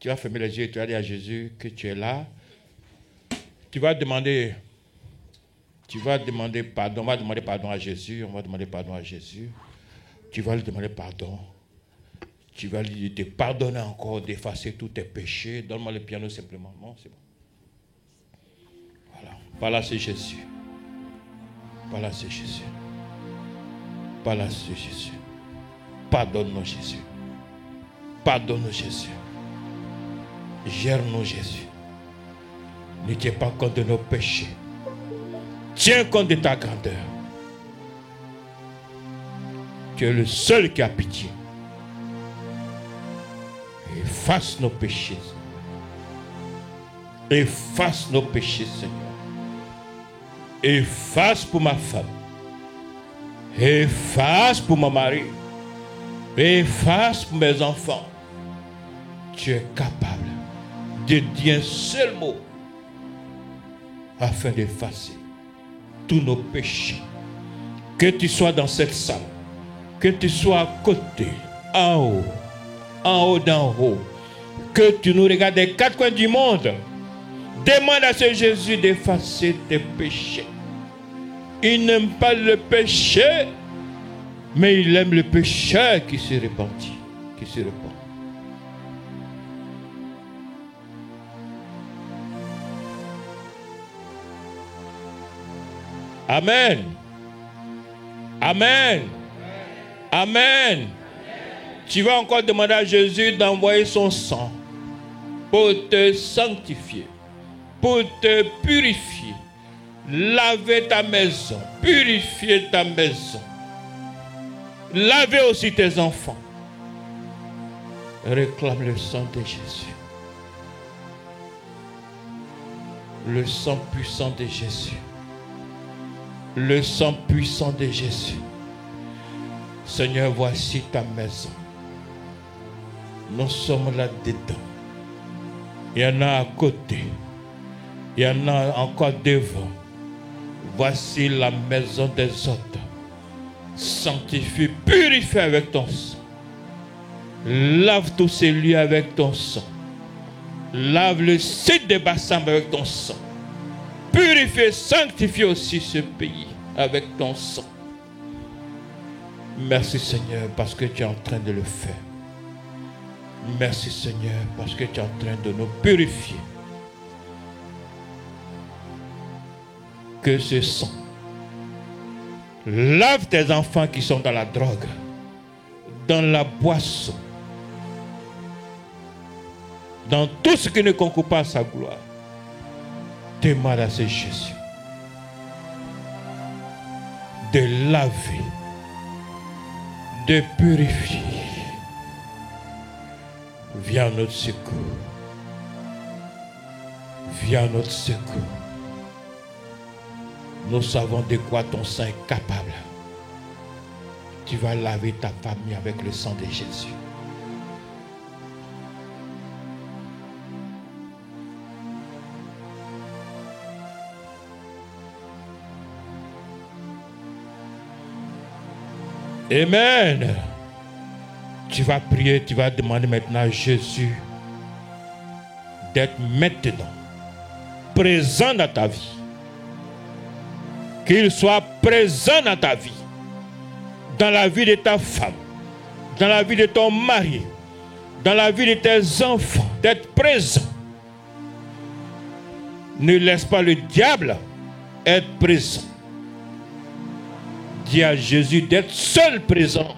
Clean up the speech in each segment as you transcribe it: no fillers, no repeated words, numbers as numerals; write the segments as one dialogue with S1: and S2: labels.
S1: Tu vas fermer les yeux et tu vas dire à Jésus que tu es là. Tu vas demander pardon. On va demander pardon à Jésus. On va demander pardon à Jésus. Tu vas lui demander pardon. Tu vas lui te pardonner encore, d'effacer tous tes péchés. Donne-moi le piano simplement. Non, c'est bon. Voilà. Par là, c'est Jésus. Par là, c'est Jésus. Par là, c'est Jésus. Pardonne-nous, Jésus. Pardonne-nous, Jésus. Gère-nous, Jésus. Ne tiens pas compte de nos péchés. Tiens compte de ta grandeur. Tu es le seul qui a pitié. Efface nos péchés. Efface nos péchés, Seigneur. Efface pour ma femme. Efface pour mon mari. Efface pour mes enfants. Tu es capable de dire un seul mot afin d'effacer tous nos péchés. Que tu sois dans cette salle, que tu sois à côté, en haut d'en haut, que tu nous regardes des quatre coins du monde, demande à ce Jésus d'effacer tes péchés. Il n'aime pas le péché, mais il aime le pécheur qui se repentit, qui se repent. Amen. Amen. Amen. Tu vas encore demander à Jésus d'envoyer son sang pour te sanctifier, pour te purifier, laver ta maison, purifier ta maison, laver aussi tes enfants. Réclame le sang de Jésus. Le sang puissant de Jésus. Le sang puissant de Jésus. Seigneur, voici ta maison. Nous sommes là-dedans. Il y en a à côté. Il y en a encore devant. Voici la maison des autres. Sanctifie, purifie avec ton sang. Lave tous ces lieux avec ton sang. Lave le site des bassins avec ton sang. Purifie, sanctifie aussi ce pays avec ton sang. Merci Seigneur parce que tu es en train de le faire. Merci Seigneur parce que tu es en train de nous purifier. Que ce sang lave tes enfants qui sont dans la drogue, dans la boisson, dans tout ce qui ne concourt pas à sa gloire. Demande à ce Jésus de laver, de purifier. Viens à notre secours. Viens à notre secours. Nous savons de quoi ton sang est capable. Tu vas laver ta famille avec le sang de Jésus. Amen. Tu vas prier, tu vas demander maintenant à Jésus d'être maintenant présent dans ta vie. Qu'il soit présent dans ta vie, dans la vie de ta femme, dans la vie de ton mari, dans la vie de tes enfants, d'être présent. Ne laisse pas le diable être présent. Dis à Jésus d'être seul présent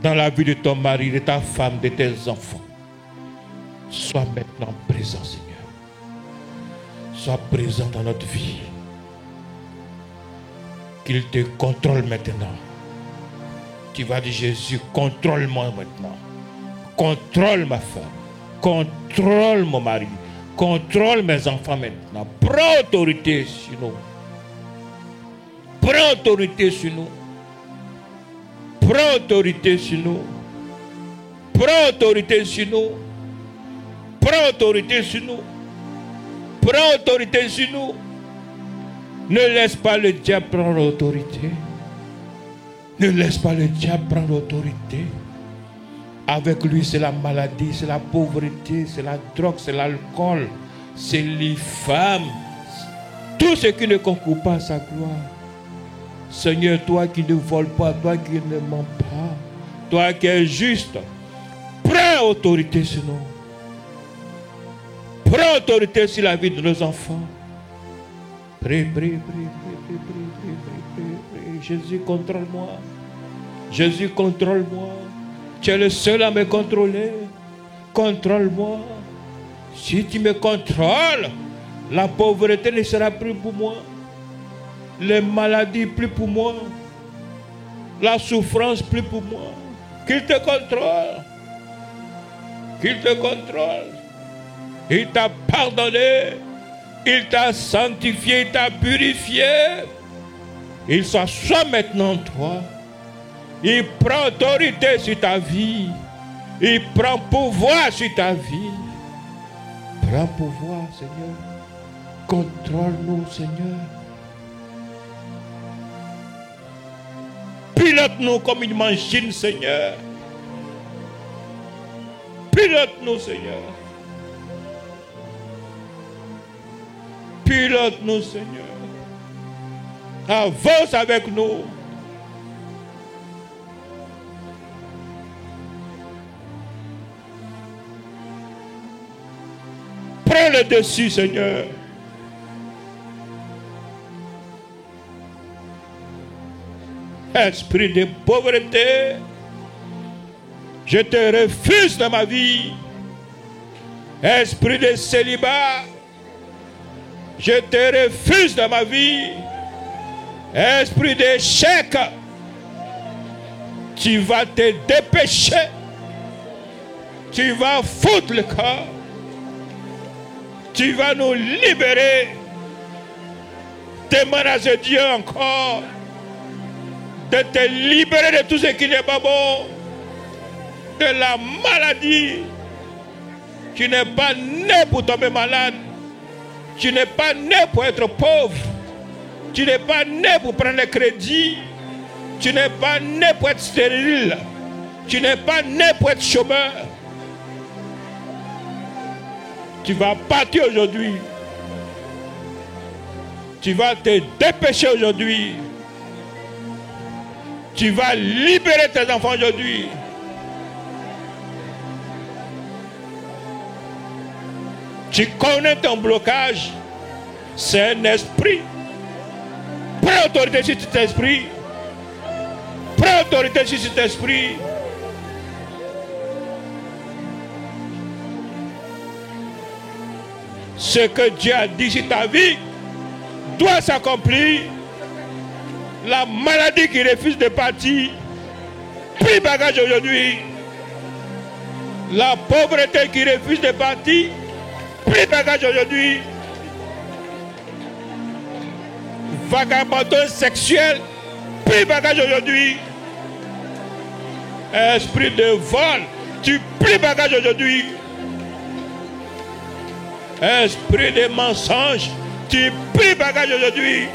S1: dans la vie de ton mari, de ta femme, de tes enfants. Sois maintenant présent, Seigneur. Sois présent dans notre vie. Qu'il te contrôle maintenant. Tu vas dire Jésus, contrôle-moi maintenant. Contrôle ma femme. Contrôle mon mari. Contrôle mes enfants maintenant. Prends autorité sur nous. Prends autorité sur nous. Prends autorité sur nous. Prends autorité sur nous. Prends autorité sur nous. Prends autorité sur nous. Ne laisse pas le diable prendre l'autorité. Ne laisse pas le diable prendre l'autorité. Avec lui, c'est la maladie, c'est la pauvreté, c'est la drogue, c'est l'alcool, c'est les femmes. Tout ce qui ne concourt pas à sa gloire. Seigneur, toi qui ne voles pas, toi qui ne mens pas, toi qui es juste, prends autorité sur nous. Prends autorité sur la vie de nos enfants. Prie, prie, prie, prie, prie, prie, prie, prie. Jésus, contrôle-moi. Jésus, contrôle-moi. Tu es le seul à me contrôler. Contrôle-moi. Si tu me contrôles, la pauvreté ne sera plus pour moi. Les maladies plus pour moi. La souffrance plus pour moi. Qu'il te contrôle. Qu'il te contrôle. Il t'a pardonné. Il t'a sanctifié. Il t'a purifié. Il s'assoit maintenant en toi. Il prend autorité sur ta vie. Il prend pouvoir sur ta vie. Prends pouvoir, Seigneur. Contrôle-nous, Seigneur. Pilote-nous comme une machine, Seigneur. Pilote-nous, Seigneur. Pilote-nous, Seigneur. Avance avec nous. Prends le dessus, Seigneur. Esprit de pauvreté, je te refuse dans ma vie. Esprit de célibat, je te refuse dans ma vie. Esprit d'échec, tu vas te dépêcher. Tu vas foutre le corps. Tu vas nous libérer. Demande à ce Dieu encore de te libérer de tout ce qui n'est pas bon, de la maladie. Tu n'es pas né pour tomber malade. Tu n'es pas né pour être pauvre. Tu n'es pas né pour prendre le crédit. Tu n'es pas né pour être stérile. Tu n'es pas né pour être chômeur. Tu vas partir aujourd'hui. Tu vas te dépêcher aujourd'hui. Tu vas libérer tes enfants aujourd'hui. Tu connais ton blocage. C'est un esprit. Prends autorité sur cet esprit. Prends autorité sur cet esprit. Ce que Dieu a dit sur ta vie doit s'accomplir. La maladie qui refuse de partir, pris bagage aujourd'hui. La pauvreté qui refuse de partir, pris bagage aujourd'hui. Vagabondage sexuel, pris bagage aujourd'hui. Esprit de vol, tu pris bagage aujourd'hui. Esprit de mensonge, tu pris bagage aujourd'hui.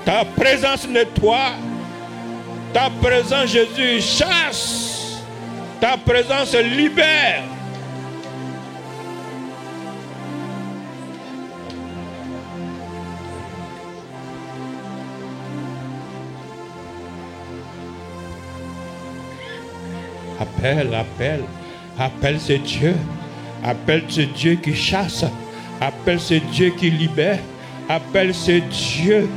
S1: Ta présence nettoie. Ta présence, Jésus, chasse. Ta présence libère. Appelle ce Dieu. Appelle ce Dieu qui chasse. Appelle ce Dieu qui libère. Appelle ce Dieu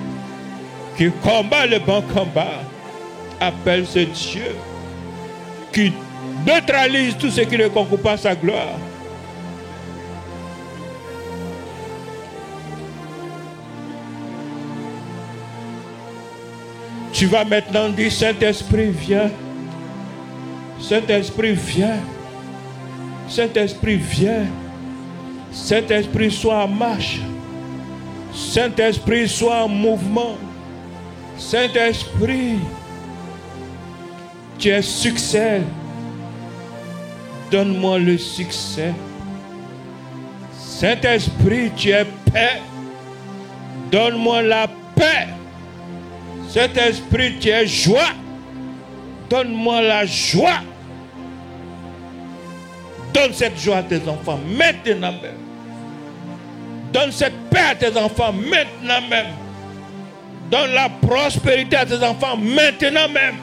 S1: qui combat le bon combat. Appelle ce Dieu qui neutralise tout ce qui ne concourt pas à sa gloire. Tu vas maintenant dire, Saint-Esprit, viens. Saint-Esprit, viens. Saint-Esprit, viens. Saint-Esprit, sois en marche. Saint-Esprit, sois en mouvement. Saint-Esprit, tu es succès. Donne-moi le succès. Saint-Esprit, tu es paix. Donne-moi la paix. Saint-Esprit, tu es joie. Donne-moi la joie. Donne cette joie à tes enfants maintenant même. Donne cette paix à tes enfants maintenant même. Donne la prospérité à tes enfants maintenant même.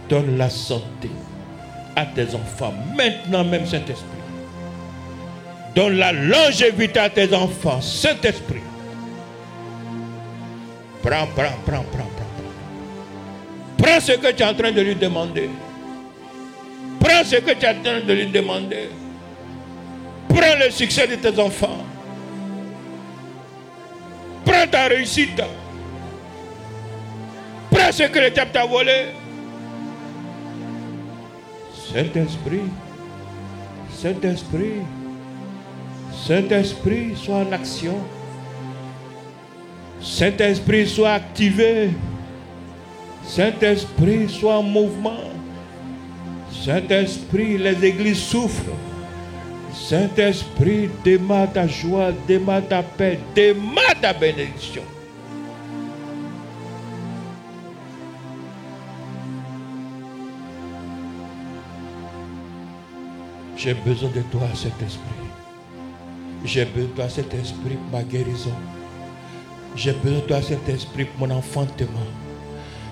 S1: Donne la santé à tes enfants maintenant même, Saint-Esprit. Donne la longévité à tes enfants, Saint-Esprit. Prends. Prends ce que tu es en train de lui demander. Prends ce que tu es en train de lui demander. Prends le succès de tes enfants. Prends ta réussite. Prends ce que le diable t'a volé. Saint-Esprit, Saint-Esprit, Saint-Esprit, sois en action. Saint-Esprit, sois activé. Saint-Esprit, sois en mouvement. Saint-Esprit, les églises souffrent. Saint-Esprit, démarre ta joie, démarre ta paix, démarre ta bénédiction. J'ai besoin de toi, Saint-Esprit. J'ai besoin de toi, Saint-Esprit, pour ma guérison. J'ai besoin de toi, Saint-Esprit, pour mon enfantement.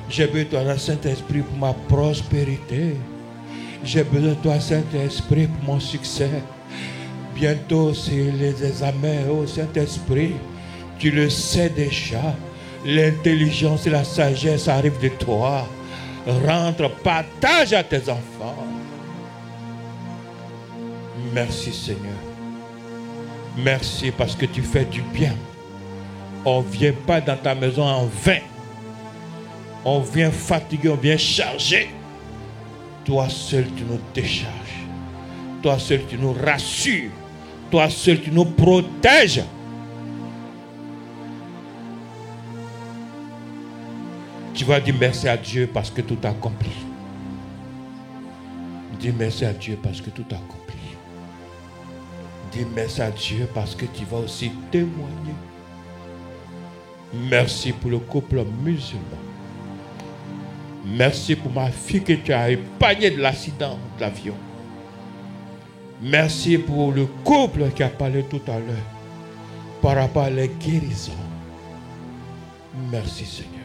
S1: J'ai besoin de toi, Saint-Esprit, pour ma prospérité. J'ai besoin de toi, Saint-Esprit, pour mon succès. Bientôt, c'est les examens. Oh, Saint-Esprit, tu le sais déjà. L'intelligence et la sagesse arrivent de toi. Rentre, partage à tes enfants. Merci, Seigneur. Merci parce que tu fais du bien. On ne vient pas dans ta maison en vain. On vient fatigué, on vient chargé. Toi seul, tu nous décharges. Toi seul, tu nous rassures. Toi seul, tu nous protèges. Tu vas dire merci à Dieu parce que tout a accompli. Dis merci à Dieu parce que tout a accompli. Dis merci à Dieu parce que tu vas aussi témoigner. Merci pour le couple musulman. Merci pour ma fille que tu as épargnée de l'accident de l'avion. Merci pour le couple qui a parlé tout à l'heure par rapport à la guérison. Merci, Seigneur.